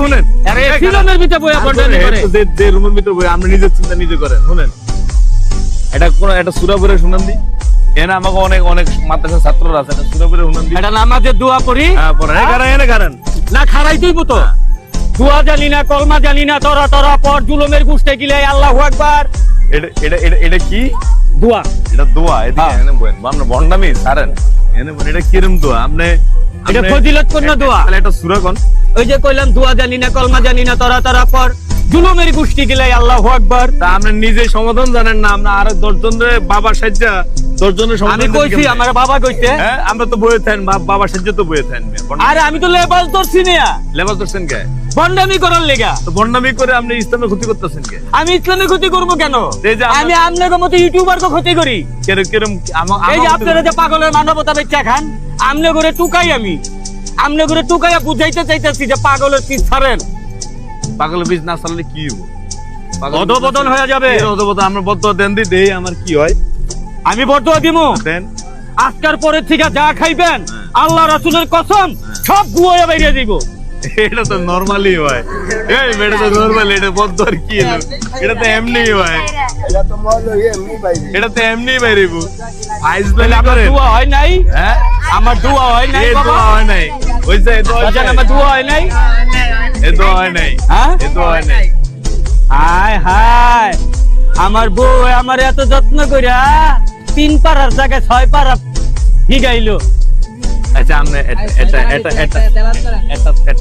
শুনেন আরে ফিল্মের ভিতরে বইয়া বন্ডামি করে যে রুমের ভিতরে বই আমরা নিজের চিন্তা নিজে করেন শুনেন এটা সূরা পড়ে শুনান দি এনে আমাকে অনেক অনেক মাদ্রাসার ছাত্ররা আছে এটা সূরা পড়ে শুনান দি এটা নামাজের দোয়া পড়ি হ্যাঁ পড়েন এনে কারণ না খারাই তুইব তো দোয়া জানি না কলমা জানি না তোরা তোরা পর জুলুমের গুষ্টি গিলে আল্লাহু আকবার এটা কি দোয়া এটা দোয়া এদিকে এনে বলেন আমরা বন্ডামি ছাড়েন এনে বলেন এটা কিরম দোয়া আপনি এটা ফজিলতপূর্ণ দোয়া তাহলে এটা সূরা কোন ওই যে কইলাম দোয়া জানি না কলমা জানি না তোরা তোরা পর জুলুমের গুষ্টি গিলে আল্লাহু আকবার তা আপনি নিজে সমাধান জানেন না আমরা আর 10 জনের বাবা সাজ্জা 10 জনের সমাধান আমি কইছি আমার বাবা কইতে হ্যাঁ আমরা তো বইয়ে থাকেন বাবা সাজ্জা তো বইয়ে থাকেন আরে আমি তো লেবাল ধরছি না লেবাস দর্শন কে বন্ডামি করার লেগা তো বন্ডামি করে আপনি ইসলামের ক্ষতি করতেছেন কে আমি ইসলামের ক্ষতি করবো কেন এই যে আমি আপনাদের মতো ইউটিউবার কে ক্ষতি করি কিরম এই যে আপনারা যে পাগলের মানবতা বেচা খান আমনে করে টুকাই আমি আমনে করে টুকাইয়া বুঝাইতে চাইতেছি যে পাগলের পিছ ছাড়েন পাগলের বীজ না চালালে কি হইব অধপতন হয়ে যাবে অধপতন আমরা বদ্ধ দেন দেই আমার কি হয় আমি বর্তমান দিমু দেন আজকের পরের থেকে যা খাইবেন আল্লাহ রাসূলের কসম সব গুয়াইয়া বাইরে দিব এটা তো নরমালি হয় এই এটা তো নরমালি এটা বদ্ধ আর কি হলো এটা তো এমনি হয় এটা তো এমনি বাইরেব আইস বেলা করে দোয়া হয় নাই হ্যাঁ আমার দোয়া হয় নাই এই বাবা দোয়া হয় নাই ওই যে দোয়া বাজান আমার দোয়া হয় নাই এই দোয়া হয় নাই হ্যাঁ এই দোয়া হয় নাই হায় হায় আমার বউ আমার এত যত্ন কইরা 3 পারার জায়গায় 6 পারা হিগাইলো আচ্ছা আমরা এটা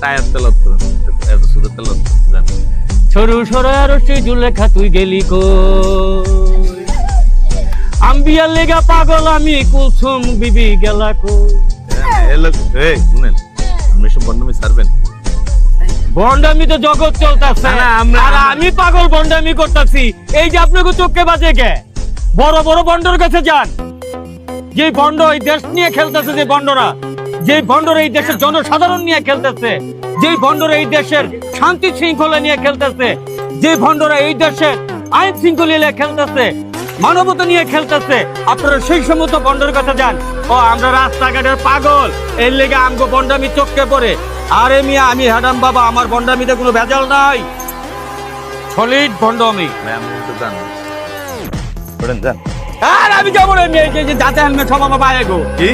আয়াত তেলাওয়াত করুন এত সূরা তেলাওয়াত জান সরু সরু রশি জুলেখা তুই গেলি কই আম্বিয়ার লেগা পাগল আমি কুলসুম বিবি গেলা কই এলো এই শুনেন আপনি সব বন্ডামি ছাড়বেন বন্ডামি তো জগৎ চলতেছে না, আমরা- আর আমি পাগল বন্ডামি করতেছি এই যে আপনাকে চোখে বাজে কে বড় বড় বন্ডর কাছে যান যে বন্ড এই দেশ নিয়ে খেলতেছে যে বন্ডরা যে বন্ডরা এই দেশের জনসাধারণ নিয়ে খেলতেছে যে বন্ডরা এই দেশের শান্তি শৃঙ্খলা নিয়ে খেলতেছে যে বন্ডরা এই দেশের আইন শৃঙ্খলা নিয়ে খেলতেছে মানবতা নিয়ে খেলতেছে আপনারা সেই সমস্ত বন্ডর কাছে যান ও আমরা রাস্তাঘাটের পাগল এর লেগে আমগো বন্ডামি চোখে পড়ে আরে মিয়া আমি হ্যাডাম বাবা আমার বন্ডামিতে কোনো ভেজাল নাই সলিড বন্ডামি ভাই আমি তো জান পড়েন জান আর আমি যাবো রে মেয়ে যে যাতে হেলমেট সব আমার বাহে গো কি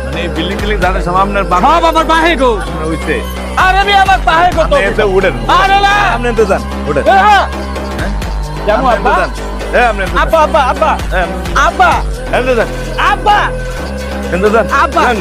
মানে বিল্ডিং টিল্ডিং জানেন সব আপনার বাবা সব আমার বাহে গো হইছে আরে আমি আমার বাহে গো তো আপনি এতে উঠেন আরে না আপনি তো জান উঠেন হ্যাঁ হ্যাঁ যাবো আপনি তো আব্বা জান হ্যাঁ আপনি তো আব্বা আব্বা আব্বা হ্যাঁ আব্বা আপনি তো জান আব্বা আপনি তো জান আব্বা জান।